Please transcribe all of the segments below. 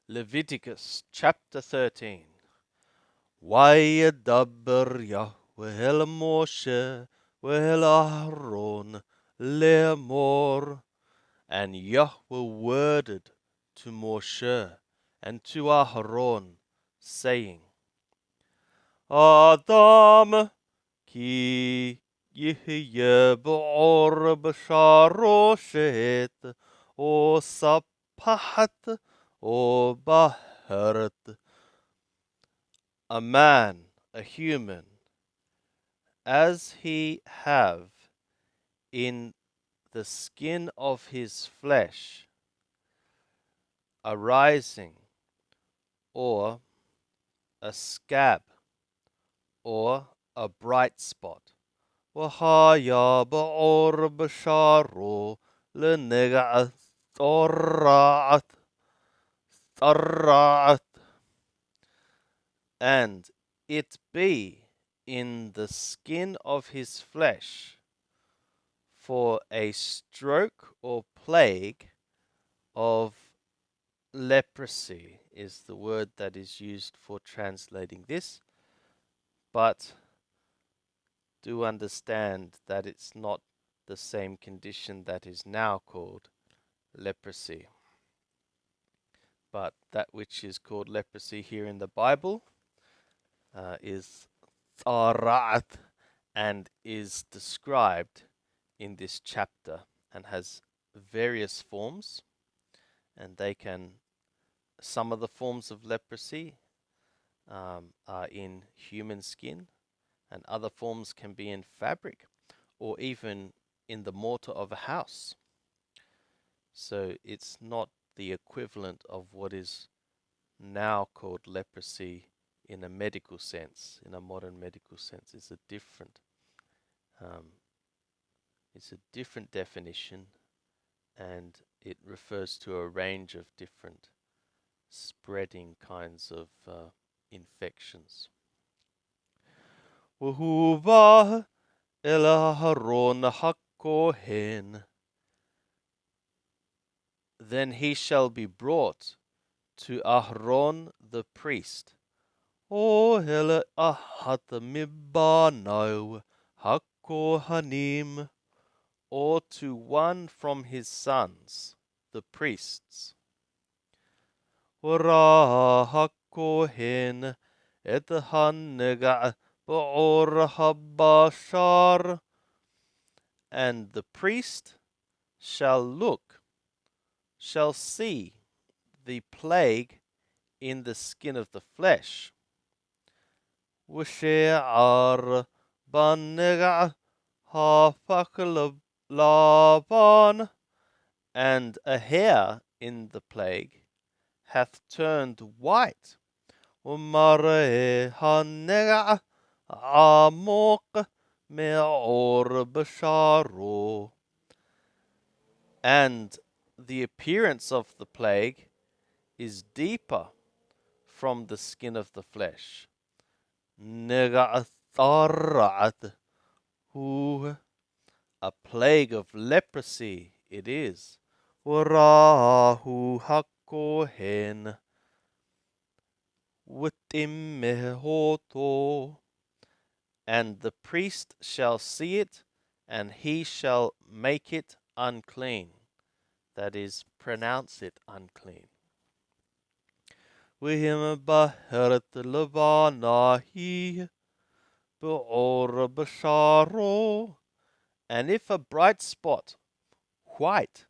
Leviticus chapter 13. וידבר יהוה אל משה ואל אהרון לאמור. And Yahweh worded to Moshe and to Aharon, saying, Adam ki yihye b'or b'sharo shet o sapahat o baheret. A man, a human, as he have in the skin of his flesh a rising, or a scab, or a bright spot. وهايا بعور بشارو لنقع ثرعت and it be in the skin of his flesh for a stroke or plague of leprosy is the word that is used for translating this, but do understand that it's not the same condition that is now called leprosy. But that which is called leprosy here in the Bible is tsara and is described in this chapter and has various forms, and some of the forms of leprosy are in human skin, and other forms can be in fabric or even in the mortar of a house. So it's not the equivalent of what is now called leprosy in a medical sense, in a modern medical sense. It's a different definition, and it refers to a range of different spreading kinds of infections. והוא בא אל אהרון הכהן. Then he shall be brought to Aharon the priest, או אל אחת מבניו הכהנים, or to one from his sons, the priests. וראה הכהן את הנגע בעור הבשר, and the priest shall see the plague in the skin of the flesh. ושער בנגע הפך לבן, and a hair in the plague hath turned white. ומראה הנגע עמוק מעור בשרו, and the appearance of the plague is deeper from the skin of the flesh. נגע ثرعت, a plague of leprosy it is. וراhu הכהן וטימאותו, and the priest shall see it, and he shall make it unclean, that is, pronounce it unclean. وهم بهرت לבנה היא בעור בשרו, and if a bright spot, white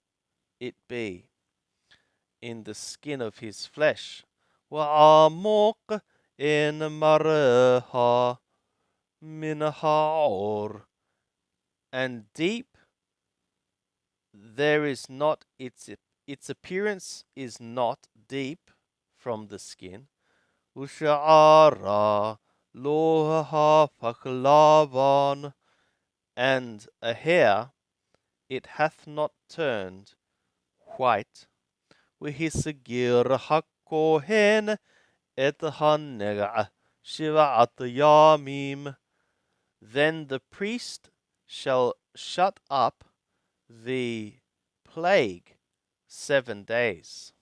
it be, in the skin of his flesh, وعمق إن مرها من العور, and deep there is not its appearance is not deep from the skin. ושערה לא הפך לבן, and a hair it hath not turned white. והסגיר הכהן את הנגע 7 ימים, then the priest shall shut up the plague 7 days.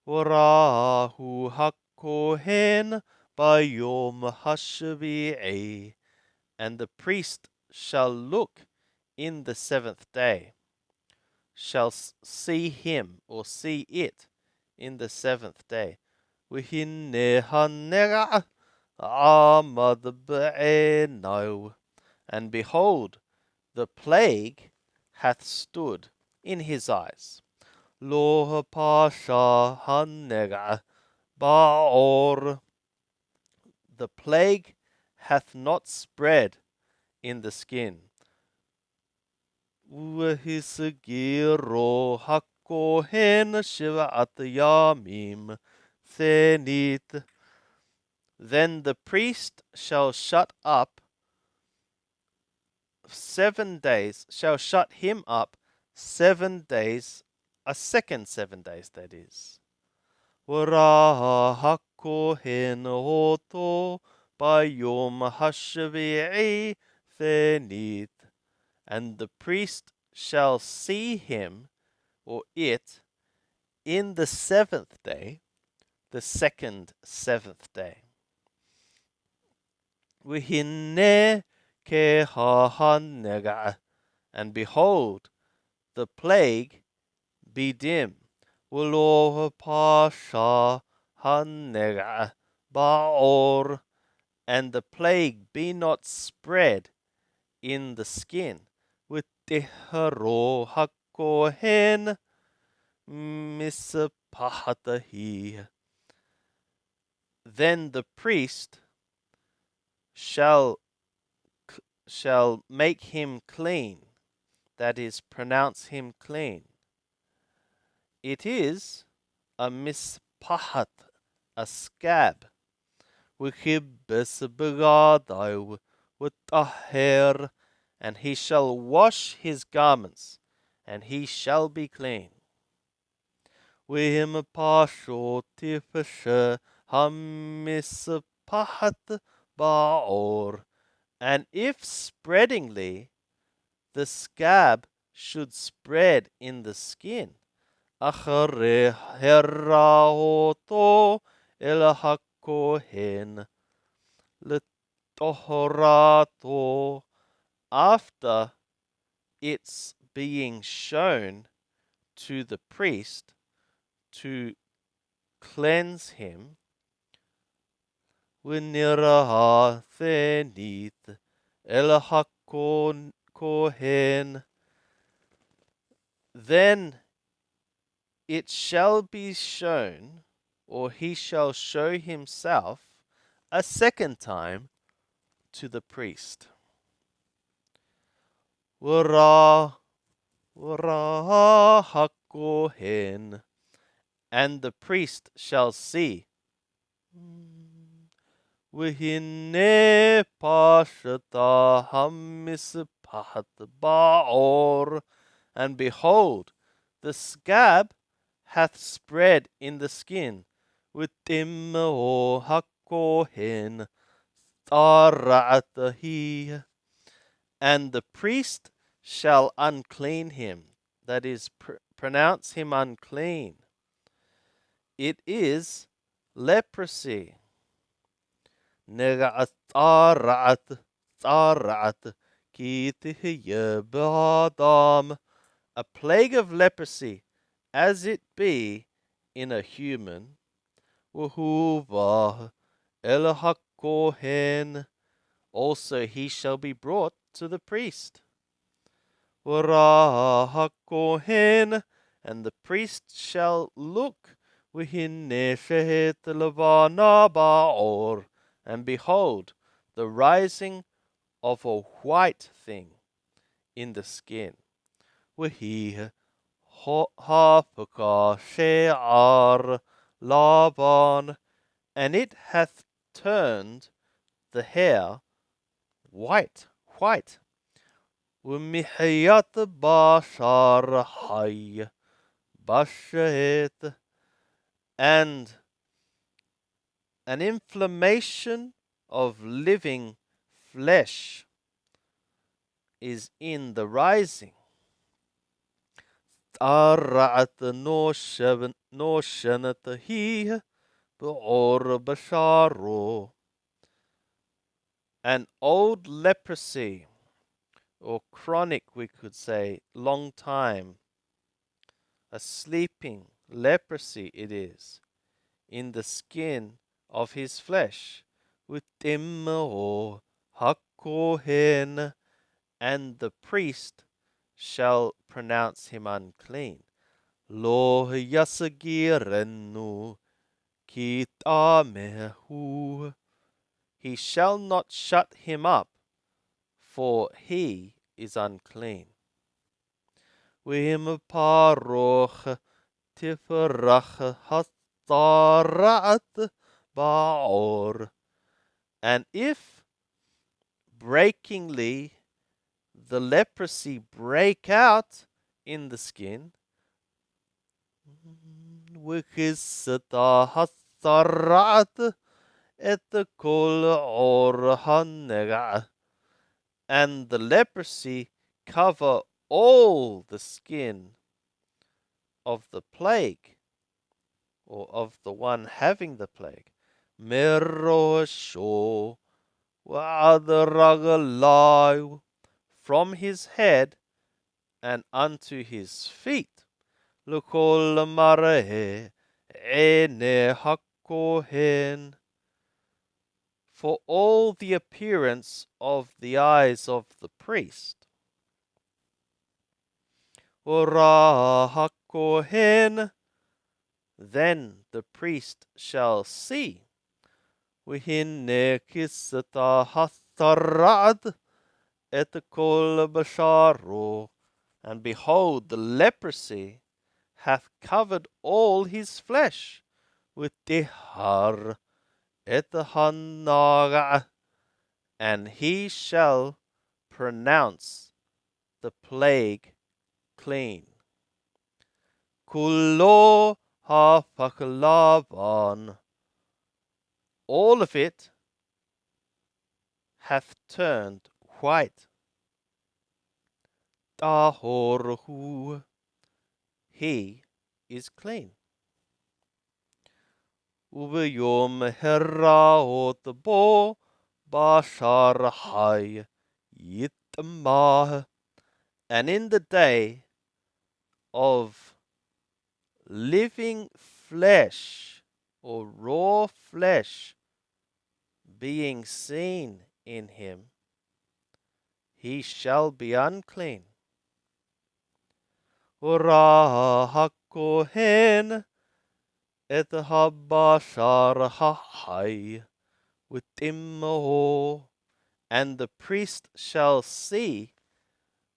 Warahu hakohen bayom hashvi'i, and the priest shall look in the seventh day, shall see him or see it in the seventh day. Wihinne hanera amad be'enau, and behold, the plague hath stood in his eyes. Lo pasha hanera baor, the plague hath not spread in the skin. Uhisgiro hakohen shivat yamim thenit. Then the priest shall shut up 7 days, shall shut him up 7 days, a second 7 days, that is. Wara hakohen hoto bayom hashvi'i thenit. And the priest shall see him or it in the seventh day, the second seventh day. Wihinne kehahanega, and behold, the plague be dim. Wulo pasha hanega baor, and the plague be not spread in the skin. With teharo hakohen misapahatahi. Then the priest shall make him clean, that is, pronounce him clean. It is a mispahat, a scab. And he shall wash his garments, and he shall be clean. Wim pasho tifashe hamispahat baor. And if spreadingly the scab should spread in the skin, achare heraoto el hakohen letohorato, after its being shown to the priest to cleanse him, winiraha thenith el hakohen, then it shall be shown, or he shall show himself a second time to the priest. Wara hakohen, and the priest shall see. Wihinne pashata hamispahat baor, and behold, the scab hath spread in the skin. Witimo hakohen tsara, and the priest shall unclean him, that is, pronounce him unclean. It is leprosy. Nega tsarat kitihye, a plague of leprosy, as it be in a human. Wuhuva el hakohen, also he shall be brought to the priest. Wara hakohen, and the priest shall look. Wihinne shehet levana baor, and behold, the rising of a white thing in the skin. Wihi hafaka she'ar lavan, and it hath turned the hair white. Umihayat bashar hay bashet, and an inflammation of living flesh is in the rising. طارعت نوشنت هي بعور بشارو. An old leprosy, or chronic, we could say, long time, a sleeping leprosy it is, in the skin of his flesh, with dimmo hakohen, and the priest shall pronounce him unclean. Lo yasagirenu kitamehu. He shall not shut him up, for he is unclean. Wim paroch tifrach hastarat baor. And if breakingly the leprosy break out in the skin, wikisata hastarat et kol or hanega, and the leprosy cover all the skin of the plague, or of the one having the plague. Merosho wa'adragalai, from his head and unto his feet. Lukol marahe ene hakohen, for all the appearance of the eyes of the priest. Ora hakohen, then the priest shall see. Wihine kisata hastarad et kol basharo, and behold, the leprosy hath covered all his flesh with dihar et hanaga, and he shall pronounce the plague clean. Kulo hapaklavan, all of it hath turned white. Tahorhu, he is clean. Ubiyom heraot bo bashar hay yitmah, and in the day of living flesh, or raw flesh, being seen in him, he shall be unclean. Ora hakohen et habashar hahai witimo, and the priest shall see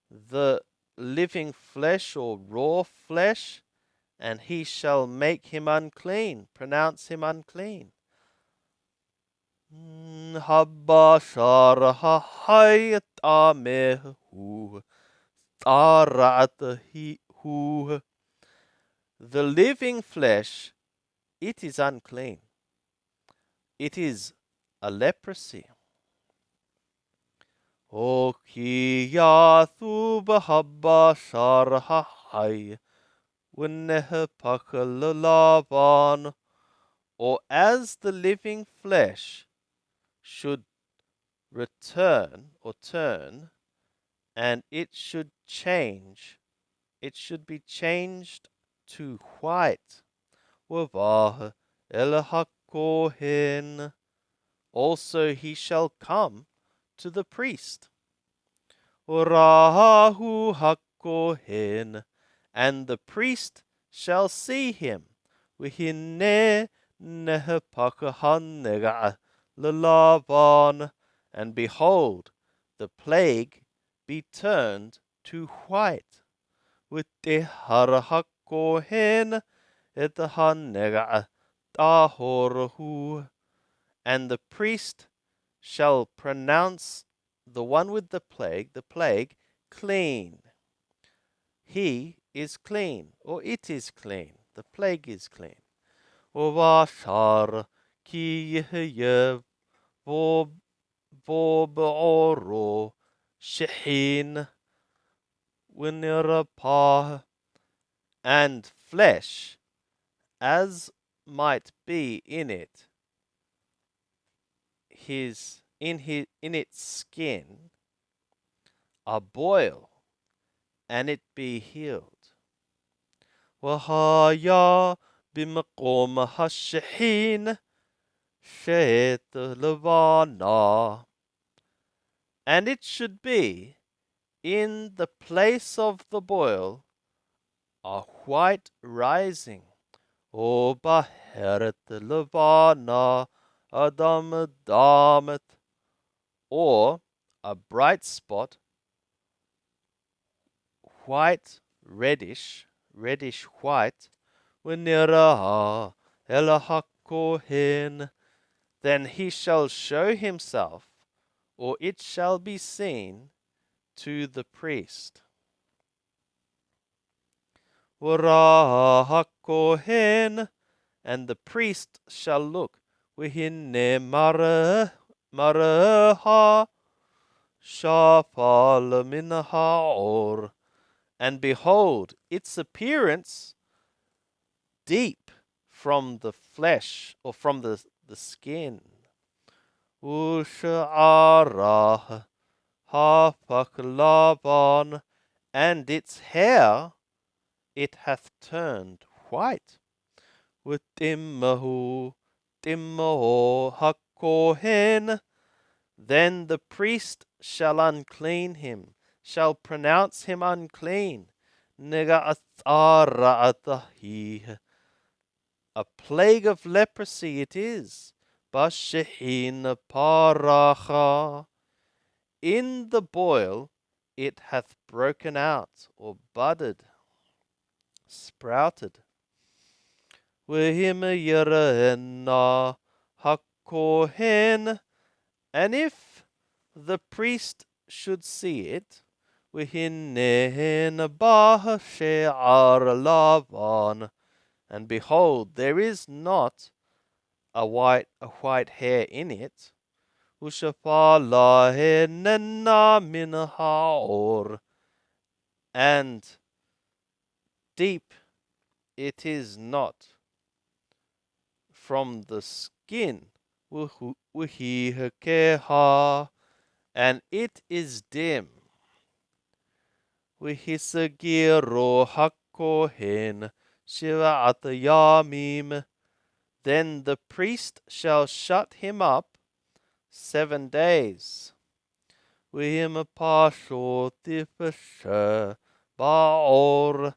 the living flesh, or raw flesh, and he shall make him unclean, pronounce him unclean. Habashar hahai tamehu taratahu, the living flesh, it is unclean. It is a leprosy. O ki yathu bahabashar hahai winnehapakalavan, or as the living flesh should return or turn, and it should change, it should be changed to white. Wavah elahakohen, also he shall come to the priest. Rahu hakohen, and the priest shall see him. Wihine nehepakahanega lalavan, and behold, the plague be turned to white. With the harahakohen etahanega tahorhu, and the priest shall pronounce the one with the plague, clean. He is clean, or it is clean. The plague is clean. Ovashar ki yehye vobeoro shehin winirapah, and flesh, as might be in it, in its skin, a boil, and it be healed. وهايا بمقوم هالشحين شيت لبانا. And it should be in the place of the boil a white rising. O baheret levana adam damet, or a bright spot, white, reddish white, Weniraha elahakohen, then he shall show himself, or it shall be seen to the priest. Warahakohen, and the priest shall look, Wihine maraha shafal minhaor, and behold its appearance deep from the flesh, or from the skin. Usha'arah hapaklaban, and its hair it hath turned white. With timmahu hakohen, then the priest shall unclean him, shall pronounce him unclean. Nega ataraatahi, a plague of leprosy it is. Bashehin paracha, in the boil it hath broken out, or budded, sprouted. Wehim yerena hakohen, and if the priest should see it, Wehinehen bah she'ar lavan, and behold, there is not a white hair in it. Ushapalahenena min haor, and deep it is not from the skin. Wihihekeha, and it is dim. Wihisagiro hakohen shivat yamim, then the priest shall shut him up 7 days. Wihim pasho tifasha baor,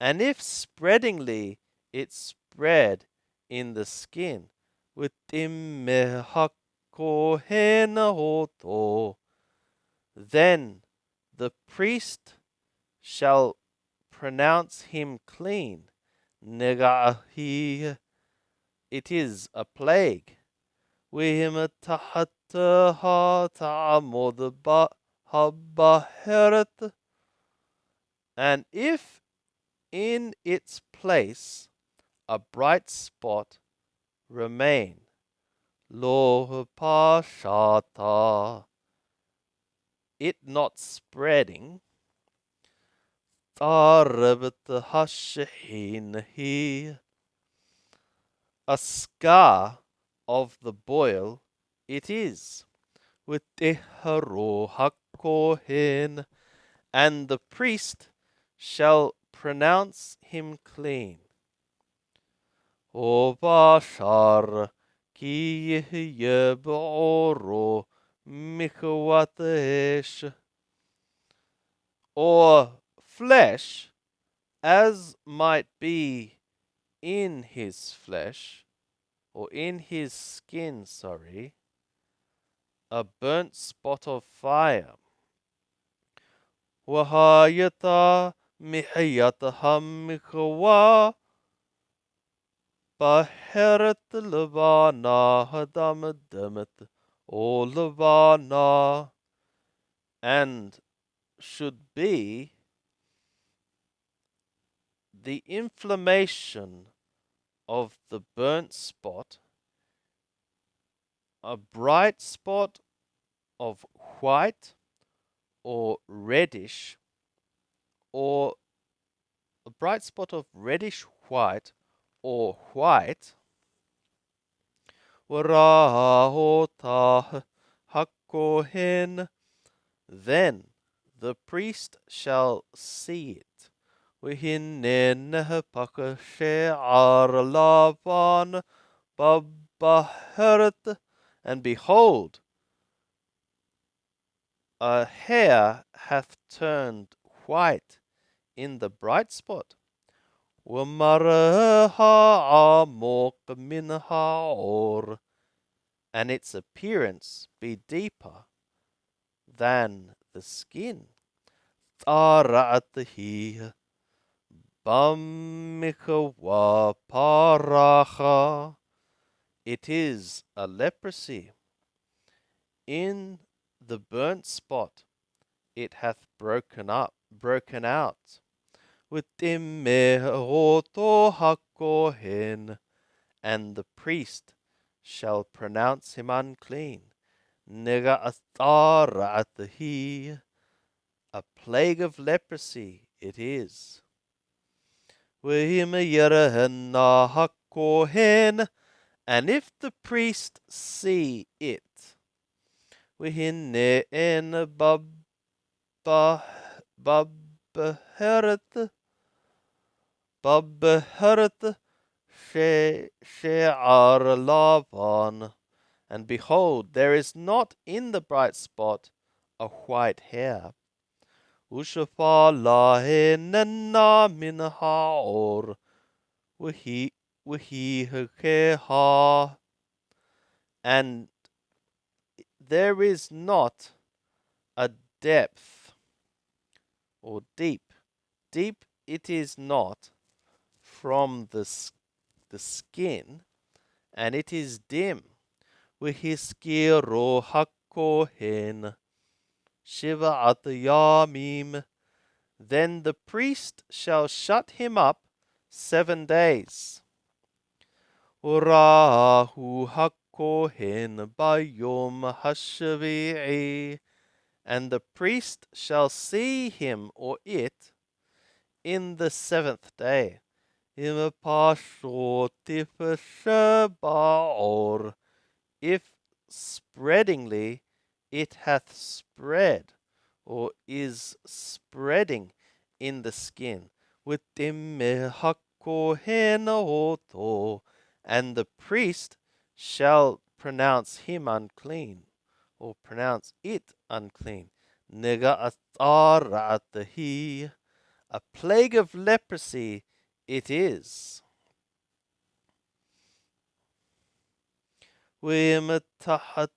and if spreadingly it spread in the skin, with hakohen hoto, then the priest shall pronounce him clean. Negahi, it is a plague. Wihim tahataha ta'amod habaheret, and if in its place a bright spot remain, lo pashata, it not spreading, tarabat hashehin, a scar of the boil it is, with teharo hakohen, and the priest shall pronounce him clean. O bashar ki yeboro mikwatesh, or flesh, as might be in his flesh, or in his skin, a burnt spot of fire. Wahayata mihayata hamikwa, baheret levana hadamademet o levana, and should be the inflammation of the burnt spot, a bright spot of white or reddish or a bright spot of reddish white or white, Warahotah hakohen, then the priest shall see it. Wihinen pakashe'ar lavan babaheret, and behold, a hair hath turned white in the bright spot. وَمَرَهَا عَمُقْ مِنْهَا or, and its appearance be deeper than the skin. طَارَعَتْهِ بَمِّكَ وَپَارَخَا, it is a leprosy. In the burnt spot it hath broken out. وَتِمَّهُ hakohen, and the priest shall pronounce him unclean. Nega'athara'athi, a plague of leprosy it is. وَهِمَيَرَهَنَّا hakohen, and if the priest see it, وَهِنَّئِن babbaharat she'ar lavan, and behold, there is not in the bright spot a white hair. Ushafa lahenna min ha'or, wahiheha, and there is not a depth or deep. Deep it is not from the skin, and it is dim. Wihiskiro hakohen shiva'at yamim, then the priest shall shut him up 7 days. Urahu hakohen bayom hashvi'i, and the priest shall see him or it in the 7th day. Imapashotifashabaor, if spreadingly it hath spread, or is spreading in the skin. Wittimmehakohenoto, and the priest shall pronounce him unclean, or pronounce it unclean. Nega'athara'atahi, a plague of leprosy it is. وَمَتَحَتَّهَا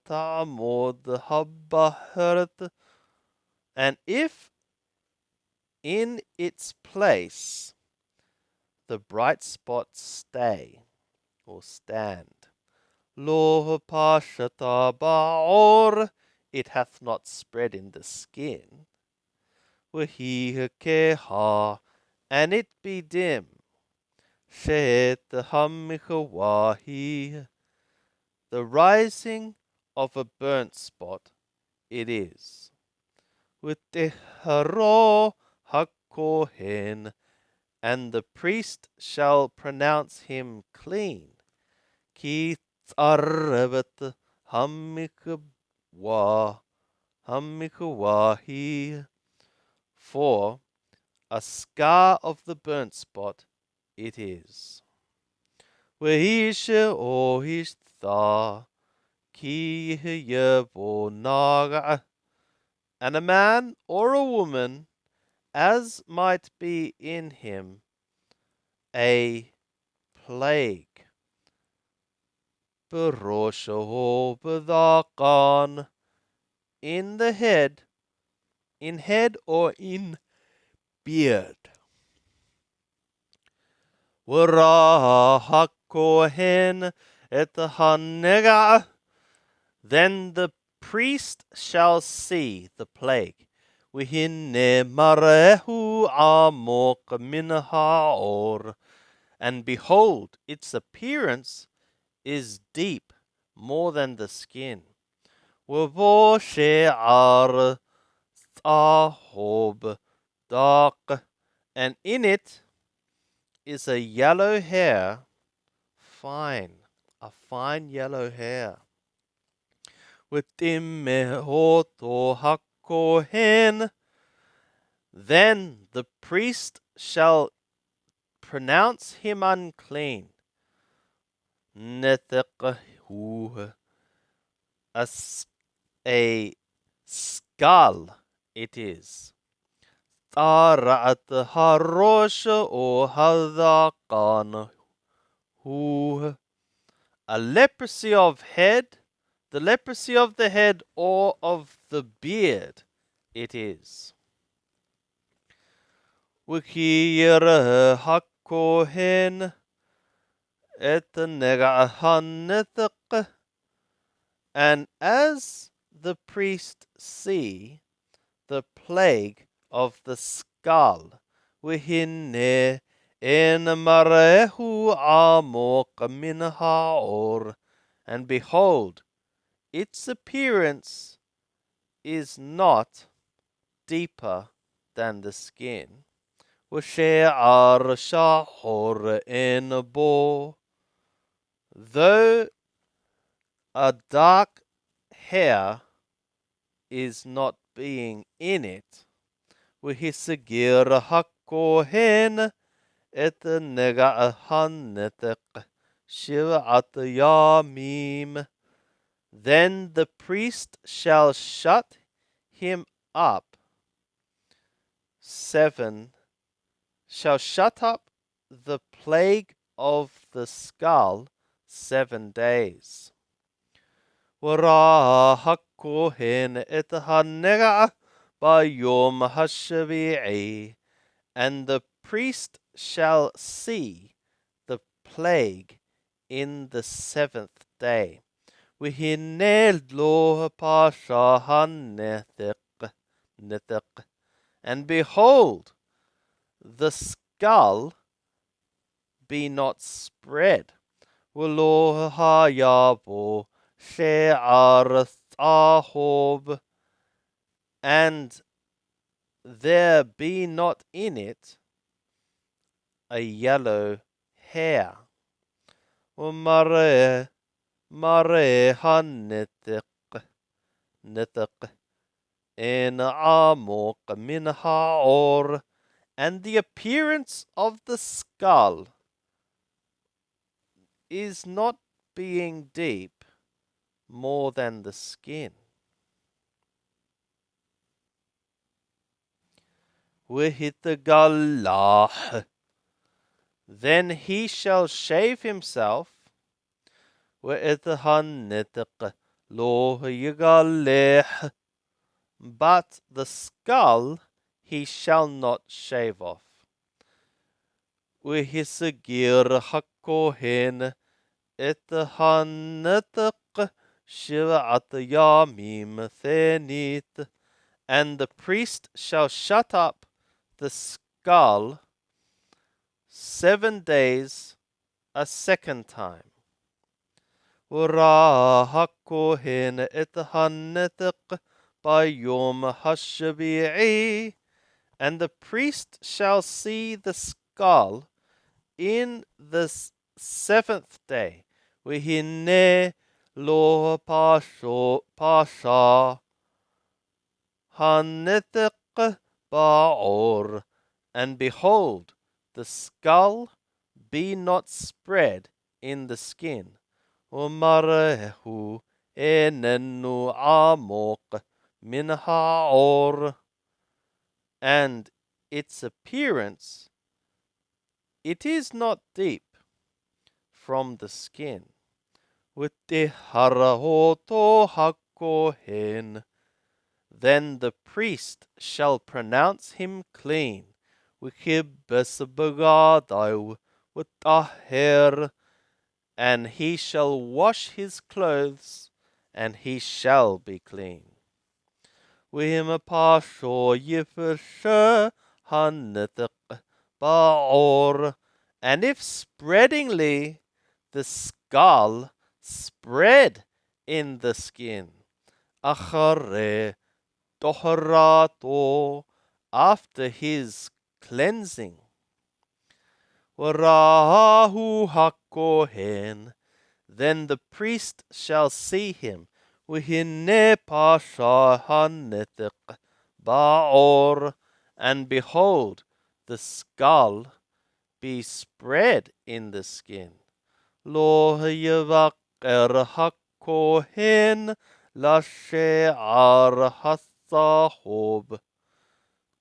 تَعْمُدْ هَبَّهَرَتْ, and if in its place the bright spots stay or stand, lo pashata ba'or, it hath not spread in the skin, wahihakeha, and it be dim, shet hamichawahi, the rising of a burnt spot it is. Witeharo hakohen, and the priest shall pronounce him clean. Ki tsarabat hamikawahi, for a scar of the burnt spot it is. Wehisha ohistha ki yavonaga, and a man or a woman, as might be in him a plague. Beroshaho bedhakan, in the head, in head or in beard. Waraha kohen et hanega, then the priest shall see the plague. Wihinne marehu amok min ha'or, and behold, its appearance is deep, more than the skin. Wavo she'ar ahob dark, and in it is a yellow hair, a fine yellow hair. Wit'imehoto hakohen, then the priest shall pronounce him unclean. Netheqahu, a skull it is. Tsara harosh o hadakan hu, a leprosy of head, the leprosy of the head or of the beard it is. Wikir hakohen et negahanethek, and as the priest see the plague of the skull, wihine en marehu amok min haor, and behold, its appearance is not deeper than the skin. W'she'ar shahor en bo, though a dark hair is not being in it, W'hisagir hakohen et negahanetek shiv'at yamim, then the priest shall shut him up shall shut up the plague of the skull 7 days. Wara hakohen et hanega bayom hashavi'i, and the priest shall see the plague in the 7th day. Wihine lo pasha hanethek, and behold, the skull be not spread. Welo hayabo she'ar ahob, and there be not in it a yellow hair. Mare hanetek en amok min haor, and the appearance of the skull is not being deep more than the skin. Wihitagalah, then he shall shave himself. We'ethanetek lo yigaleh, but the skull he shall not shave off. Wihisagir hakohen ethanetek shiv'at yamim thenit, and the priest shall shut up the skull 7 days a second time. Ura hakohen ethanetek bayom hashabi'i, and the priest shall see the skull in the 7th day. Wihine lo pasha hanetek ba'or, and behold, the skull be not spread in the skin. Umarehu enenu amok min haor, and its appearance, it is not deep from the skin. W'tiharahoto hakohen, then the priest shall pronounce him clean. W'kibesabagadayu w'taher, and he shall wash his clothes, and he shall be clean. W'himapasho yifashe hanetek ba'or, and if spreadingly the skull spread in the skin, achare toharato, after his cleansing. Warahu hakohen. Then the priest shall see him. Wihine pasha hanethiq baor. And behold, the skull be spread in the skin. Lo yavaker hakohen lashe'ar hasahob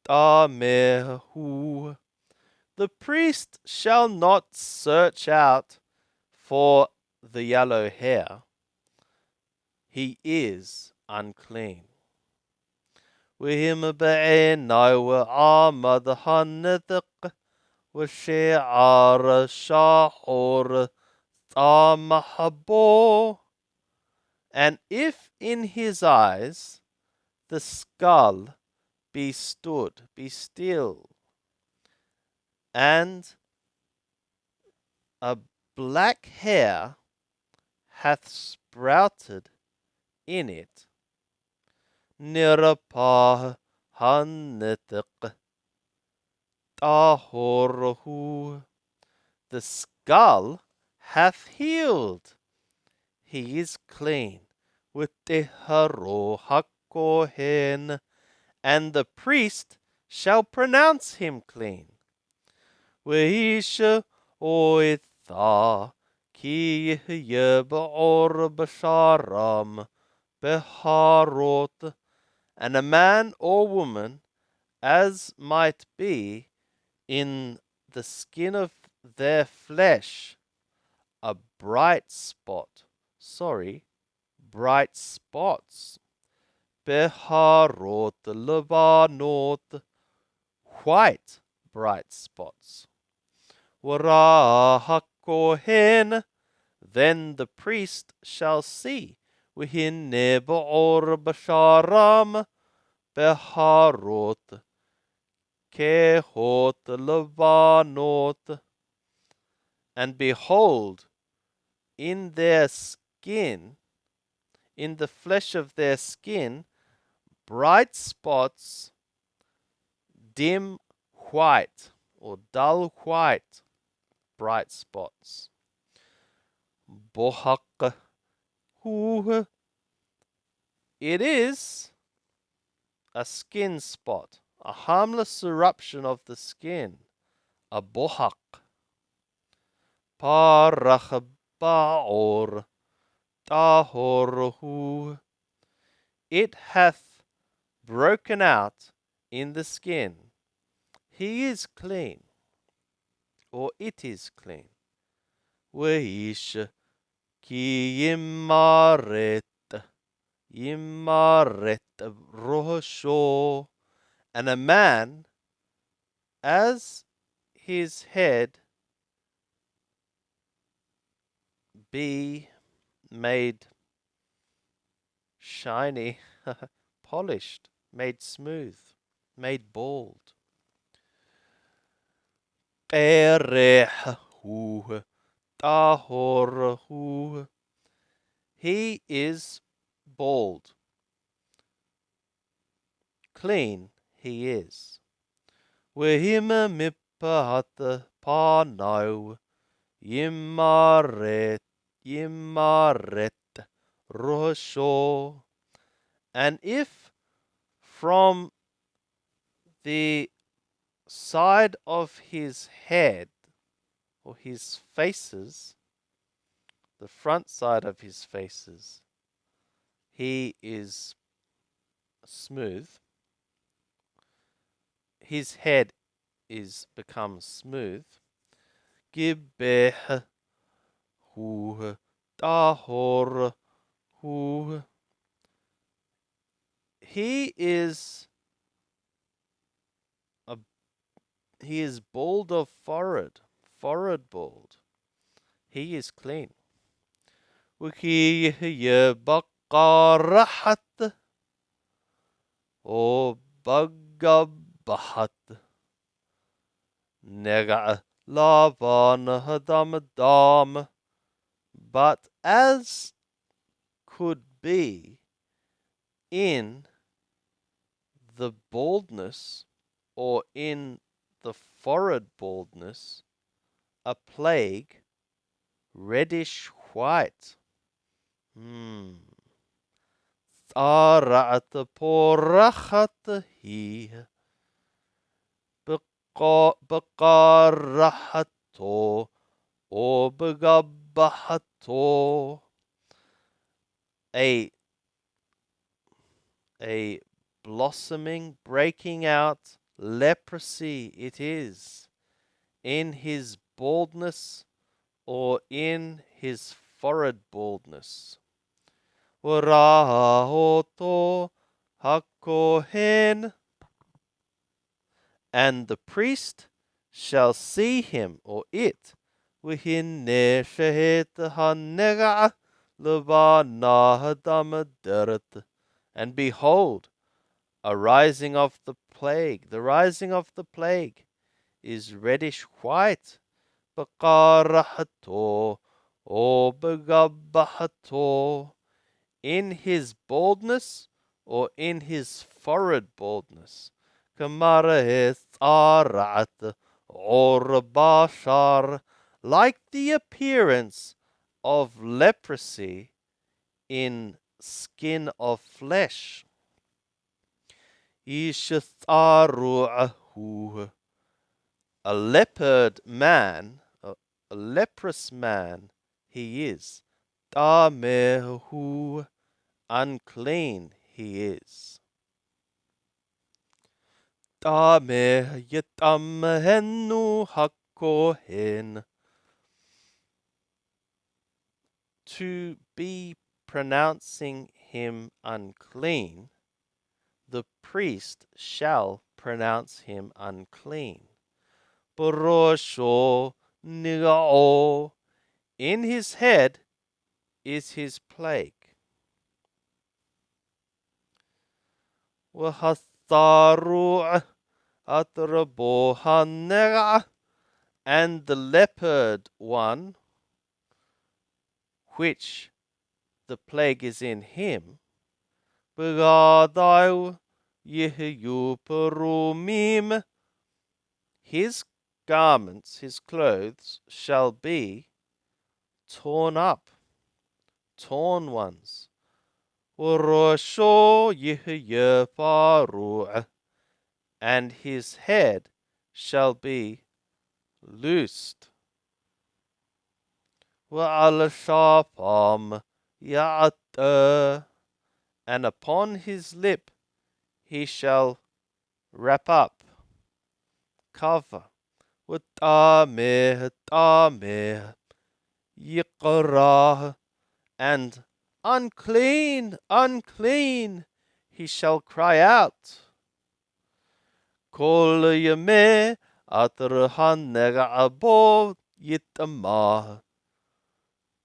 tamehu. The priest shall not search out for the yellow hair. He is unclean. Wihim be'enai wa'amad hanethiq wa'she'ar shahor tamahabo. And if in his eyes the skull be stood, be still, and a black hair hath sprouted in it, nirapah hanetiq tahorhu, the skull hath healed, he is clean, with teharo hakohen, and the priest shall pronounce him clean. Weisha oitha ki yebor basharam beharot, and a man or woman as might be in the skin of their flesh a bright spot, bright spots, beharot levanot, white bright spots. Wara hakohen, then the priest shall see, wihin nebaor basharam beharot kehot levanot, and behold, in their skin, in the flesh of their skin, bright spots, dim white or dull white bright spots. Bohak hu, it is a skin spot, a harmless eruption of the skin, a bohak. Parach baor tahorhu, it hath broken out in the skin. He is clean, or it is clean. Weish ki yimaret rosho, and a man as his head be made shiny, polished, made smooth, made bald. Qerehu tahorhu, he is bald, clean he is. Wehima mipahat panau yimaret rosho, and if from the side of his head or his faces, the front side of his faces, he is smooth, his head is become smooth. Gibeh hu tahor hu, he is bald of forehead, bald. He is clean. Wiki baqarahat o bagabahat nega lavan hadam, but as could be in the baldness or in the forehead baldness, a plague, reddish white. Tsara porachat he beqarahato or begabahato. A blossoming, breaking out leprosy it is, in his baldness or in his forehead baldness. Warahoto hakohen, and the priest shall see him or it, wihinne shehet hanega levana damaderet, and behold, a rising of the plague. The rising of the plague is reddish white. Beqarahato or begabahato, in his baldness or in his forehead baldness. Kamara tsarat or bashar, like the appearance of leprosy in skin of flesh. Ishatharu'ahu, a leopard man, a leprous man he is. Tamehu, unclean he is. Tameh yetamhenu hakohen, to be pronouncing him unclean, the priest shall pronounce him unclean. Borosho nigao, in his head is his plague. Wahatharu atrabohanega, and the leopard one, which the plague is in him, begadau yehyuperumim, his garments, his clothes, shall be torn up, torn ones. Urosho yehyeparu, and his head shall be loosed. Wa'al shapam ya'at, and upon his lip he shall wrap up, cover. Tameh tameh yiqrah, and unclean, unclean, he shall cry out. Kol yemeh atrahan nega'abo yitamah,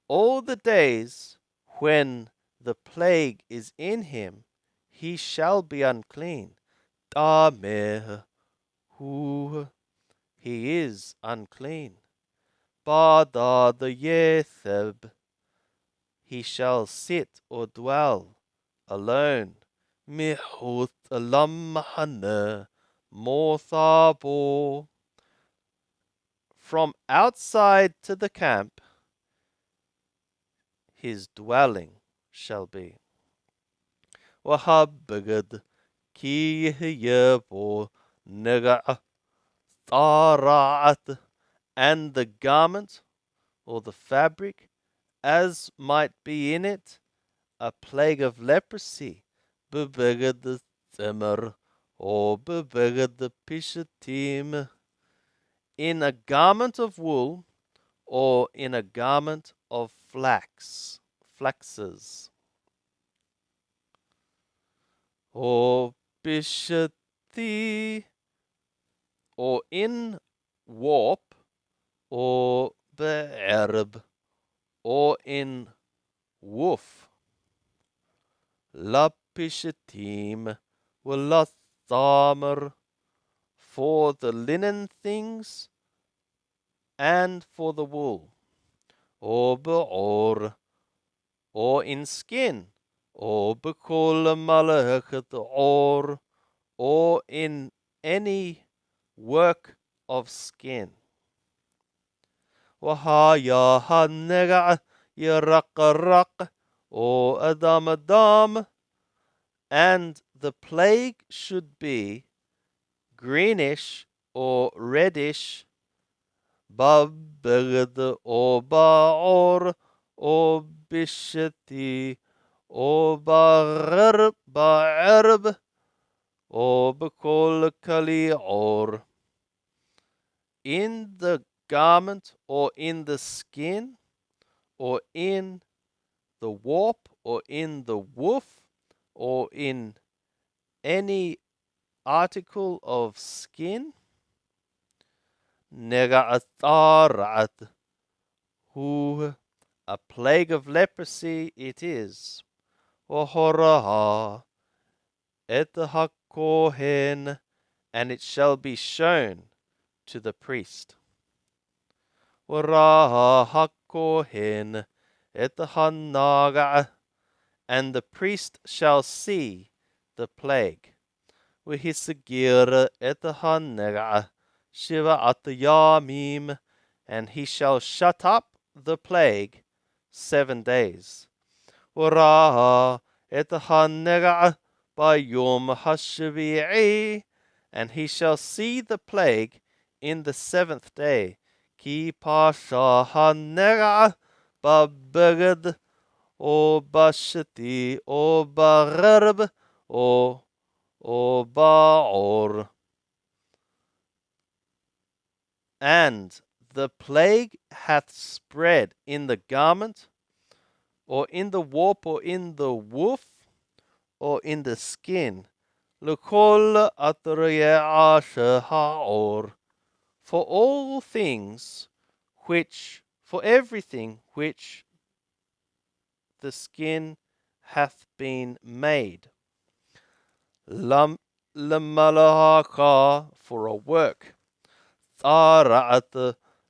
all the days when the plague is in him, he shall be unclean. Tameh hu, he is unclean. Bada the yetheb, he shall sit or dwell alone. Mihut lamahane mothabo, from outside to the camp his dwelling shall be. Wahabagad ki yebo nega taraat, and the garment or the fabric, as might be in it a plague of leprosy, bebegad the zimmer, or bebegad the pishatim, in a garment of wool, or in a garment of flaxes, or bishati, or in warp, or be'erb, or in woof. Lapishatim walathamer, for the linen things and for the wool. Or be'or, or in skin. Or bekol malachat or in any work of skin. Wahaya hanega yaraqaraq or adam adam, and the plague should be greenish or reddish, babgd or ba'or or bishati or ba'arb or b'kol kali or in the garment or in the skin or in the warp or in the woof or in any article of skin. Nega'atharat, who a plague of leprosy it is. Wahoraha etahakohen, and it shall be shown to the priest. Waraha hakohen etahanaga, and the priest shall see the plague. Wihisagir etahanega shiva atayamim, and he shall shut up the plague 7 days. Waraha etahanega bayom hashvi'i, and he shall see the plague in the 7th day. Ki pasha hanega babegad o bashati o bagharb o ba'or. And the plague hath spread in the garment, or in the warp, or in the woof, or in the skin. L'kol atriyah ha'or. For all things which, for everything which the skin hath been made. Lamalahaka, for a work. Tsara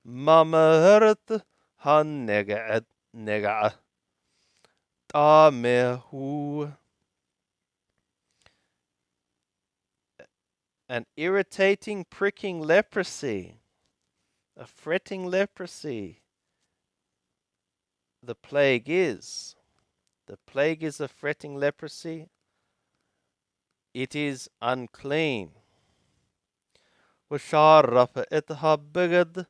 mamaheret hanegat nega tamehu, an irritating, pricking leprosy, a fretting leprosy. The plague is a fretting leprosy. It is unclean. Washaraf ethabigad,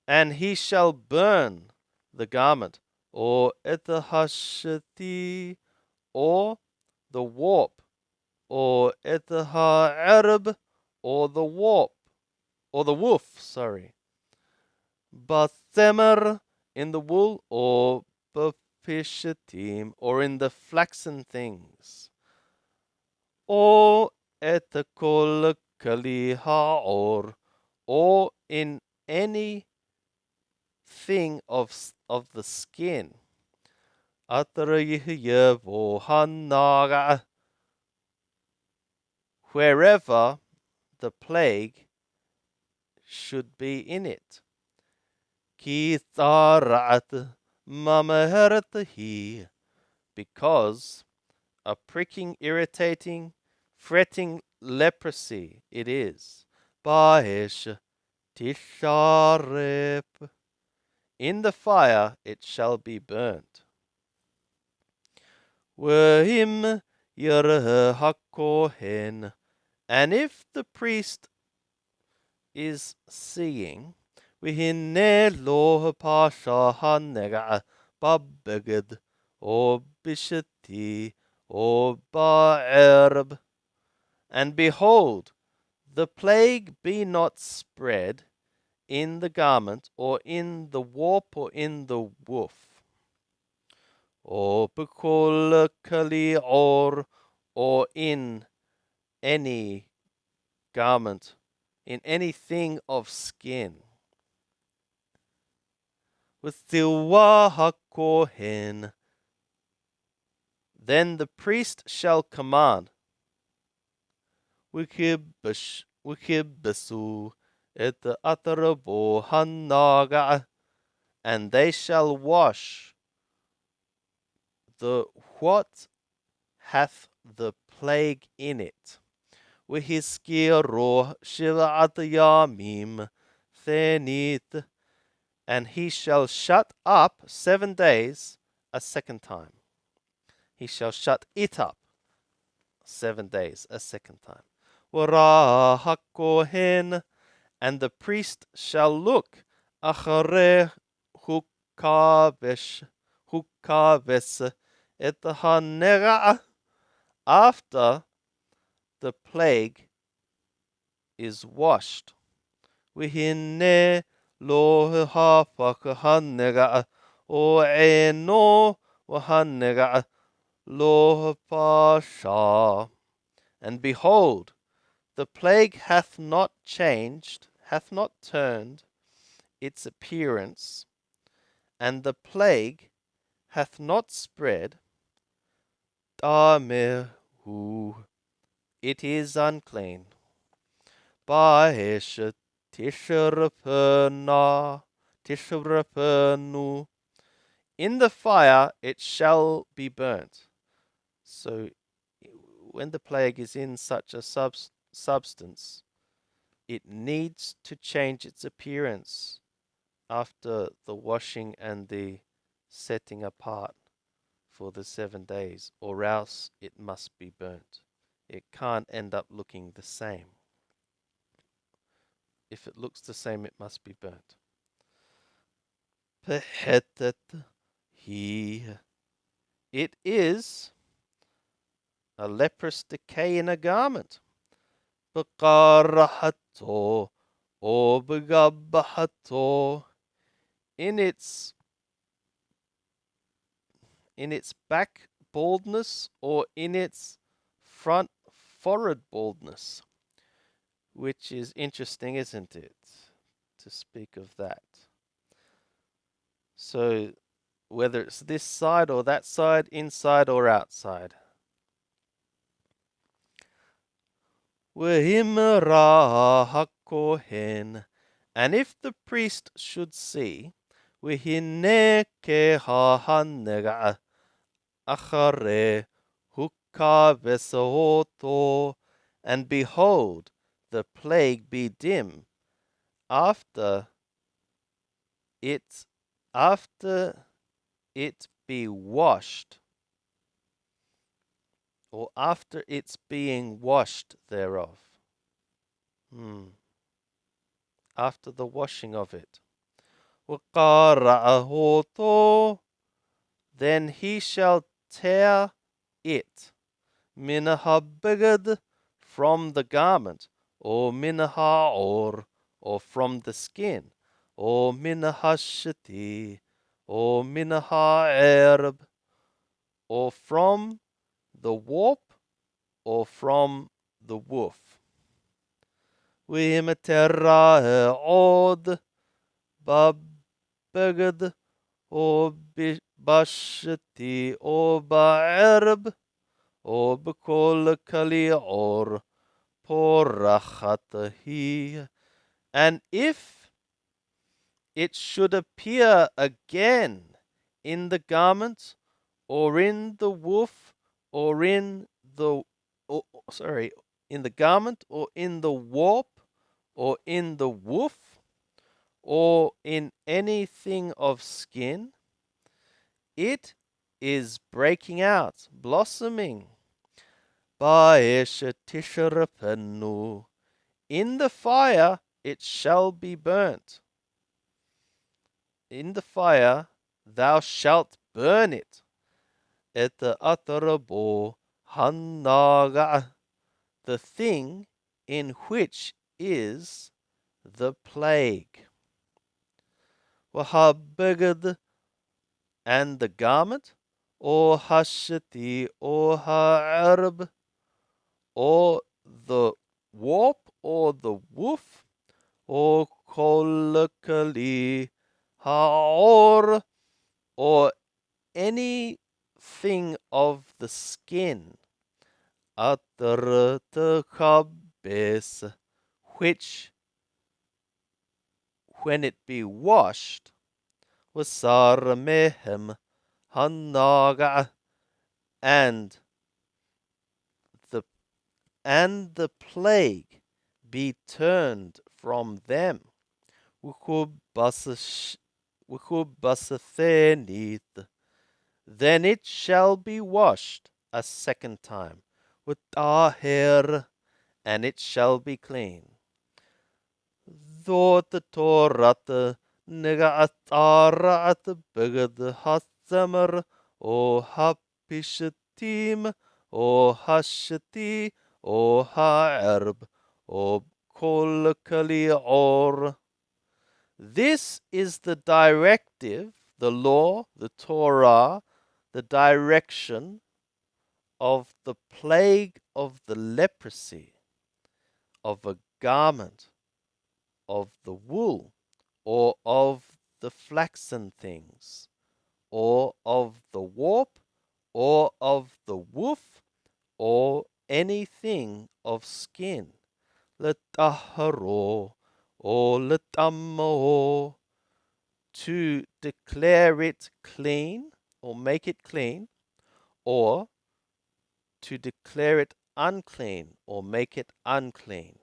and he shall burn the garment, or etahashati, or the warp, or etaha'arab, or the warp, or the woof, sorry. Bathemer, in the wool, or bafishatim, or in the flaxen things, or etakol kaliha, or in any thing of the skin. Wherever the plague should be in it. Because a pricking, irritating, fretting leprosy it is. Baesh tisharep, in the fire it shall be burnt. Wehim yereh hakohen, and if the priest is seeing, Wihine lo pasha hanega babeged or bishati or ba'erb, and behold, the plague be not spread in the garment, or in the warp, or in the woof, or b'kol kali or in any garment, in anything of skin. With Tilwa hakohen, then the priest shall command, Wikibbesu et atarabo hanaga, and they shall wash the what hath the plague in it. V'hiskiro shiv'at yamim thenith, and he shall shut up 7 days a second time. He shall shut it up 7 days a second time. V'ra hakohen, and the priest shall look achareh hukavesh et hanera, after the plague is washed. V'hinne lo hafak hanera o eno v'hanera lo pasha. And behold, the plague hath not changed, hath not turned its appearance, and the plague hath not spread. Tamehu, it is unclean. Baesh tishrapenu, in the fire it shall be burnt. So when the plague is in such a substance, it needs to change its appearance after the washing and the setting apart for the 7 days, or else it must be burnt. It can't end up looking the same. If it looks the same, it must be burnt. Pehetet he, it is a leprous decay in a garment. Beqarahato or begabahato, in its back baldness or in its front forehead baldness, which is interesting, isn't it, to speak of that. So whether it's this side or that side, inside or outside. V'himra hakohen, and if the priest should see, v'hinne kehahanega achare hukka vesoto, and behold, the plague be dim after it be washed, or after its being washed thereof. After the washing of it. Then he shall tear it, minahabigad, from the garment, or minaha or from the skin, or minahashiti, or minaha erb, or from the warp, or from the woof. Wimatera od babegad, or bashati, or ba'erb, or b'kol kali, or porachatahi. And if it should appear again in the garment, or in the woof, or in the in the garment, or in the warp, or in the woof, or in anything of skin, it is breaking out, blossoming. Baeshetisharapenu, in the fire it shall be burnt. In the fire thou shalt burn it. Et atarabo hanaga, the thing in which is the plague. Wahabegad, and the garment, or hashati, or ha'arab, or the warp, or the woof, or kolakali ha'or, or anything of the skin, atartakabes, which, when it be washed, wasar mehem hanaga, and and the plague be turned from them. Then it shall be washed a second time with tahir, and it shall be clean. Though the Torah nigga atara at the bigger the hasamer or hapishatim or hashati or ha'arb or kolakali or. This is the directive, the law, the Torah, the direction of the plague of the leprosy, of a garment, of the wool, or of the flaxen things, or of the warp, or of the woof, or anything of skin. Letaharo, or letamo, to declare it clean, or make it clean, or to declare it unclean, or make it unclean.